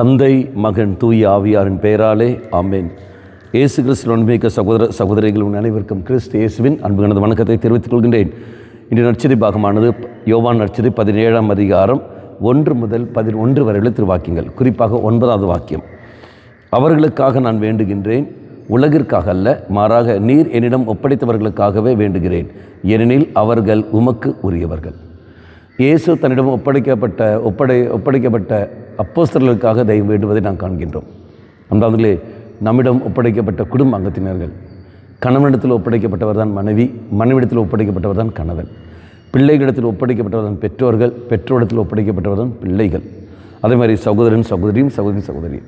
தந்தை, மகன், தூய ஆவியாரின் பெயராலே ஆமென். இயேசு கிறிஸ்துவின் அன்புமிக்க சகோதர சகோதரிகள் அனைவருக்கும் கிறிஸ்து இயேசுவின் அன்பு கலந்த வணக்கத்தை தெரிவித்துக் கொள்கின்றேன். இன்று நற்செய்தி பாகமானது யோவான் நற்செய்தி 17ஆம் அதிகாரம் 1 முதல் 11 வரை உள்ள திருவாக்கியங்கள். குறிப்பாக 9வது வாக்கியம். அவர்களுக்காக நான் வேண்டுகின்றேன், உலகிற்காக அல்ல, மாறாக நீர் என்னிடம் ஒப்படைத்தவர்களுக்காகவே வேண்டுகிறேன், ஏனெனில் அவர்கள் உமக்கு உரியவர்கள். இயேசு தன்னிடம் ஒப்படைக்கப்பட்ட அப்போஸ்தலர்களுக்காக தெய்வம் வேண்டுவதை நாம் காண்கின்றோம். அன்பார்களே, நம்மிடம் ஒப்படைக்கப்பட்ட குடும்ப அங்கத்தினர்கள், கணவனிடத்தில் ஒப்படைக்கப்பட்டவர் தான் மனைவி, மனைவிடத்தில் ஒப்படைக்கப்பட்டவர் தான் கணவன், பிள்ளைகளிடத்தில் ஒப்படைக்கப்பட்டவர் தான் பெற்றோர்கள், பெற்றோரிடத்தில் ஒப்படைக்கப்பட்டவர் தான் பிள்ளைகள், அதே மாதிரி சகோதரன் சகோதரியும் சகோதரியும்.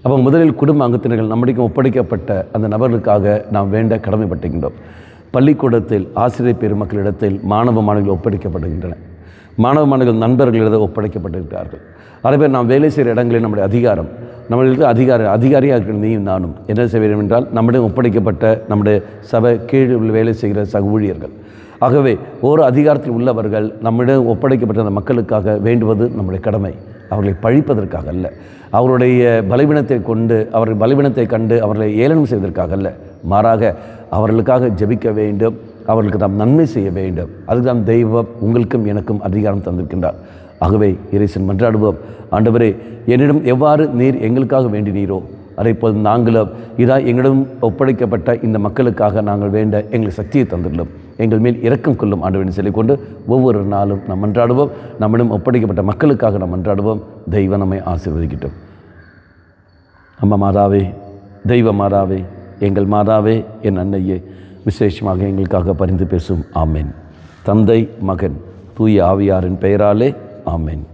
அப்போ முதலில் குடும்ப அங்கத்தினர்கள் நம்முடைய ஒப்படைக்கப்பட்ட அந்த நபர்களுக்காக நாம் வேண்ட கடமைப்பட்டுகின்றோம். பள்ளிக்கூடத்தில் ஆசிரியர் பெருமக்களிடத்தில் மாணவிகள் ஒப்படைக்கப்படுகின்றன. மாணவர்கள் நண்பர்களிடம் ஒப்படைக்கப்பட்டிருக்கிறார்கள். அதே பேர் நாம் வேலை செய்கிற இடங்களில் நம்முடைய அதிகாரம், நம்மளுக்கு அதிகாரியாக இருக்கிற நீயும் நானும் என்ன செய்ய வேண்டும் என்றால், நம்முடைய ஒப்படைக்கப்பட்ட நம்முடைய சபை கீழ் வேலை செய்கிற சக ஊழியர்கள். ஆகவே ஒரு அதிகாரத்தில் உள்ளவர்கள் நம்மிடம் ஒப்படைக்கப்பட்ட அந்த மக்களுக்காக வேண்டுவது நம்முடைய கடமை. அவர்களை பழிப்பதற்காக அல்ல, அவருடைய பலவீனத்தை கொண்டு அவர்கள் பலவீனத்தை கண்டு அவர்களை ஏளனம் செய்வதற்காக அல்ல, மாறாக அவர்களுக்காக ஜெபிக்க வேண்டும், அவர்களுக்கு நாம் நன்மை செய்ய வேண்டும். அதுக்கு நாம் தெய்வம் உங்களுக்கும் எனக்கும் அதிகாரம் தந்திருக்கின்றார். ஆகவே இறைசன் மன்றாடுவோம். ஆண்டவரே, என்னிடம் எவ்வாறு நீர் எங்களுக்காக வேண்டினீரோ அதே போல் நாங்களும் எங்களிடம் ஒப்படைக்கப்பட்ட இந்த மக்களுக்காக நாங்கள் வேண்ட எங்களுக்கு சக்தியை தந்துள்ளோம், எங்கள் மேல் இரக்கம் கொள்ளும் ஆண்டவனை சொல்லிக்கொண்டு ஒவ்வொரு நாளும் நாம் மன்றாடுவோம். நம்மிடம் ஒப்படைக்கப்பட்ட மக்களுக்காக நாம் மன்றாடுவோம். தெய்வம் நம்மை ஆசீர்வதிக்கட்டும். அம்மா மாதாவே, தெய்வ மாதாவே, எங்கள் மாதாவே, என் அன்னையே, விசேஷமாக எங்களுக்காக பரிந்து பேசும். ஆமென். தந்தை, மகன், தூய ஆவியாரின் பெயராலே ஆமென்.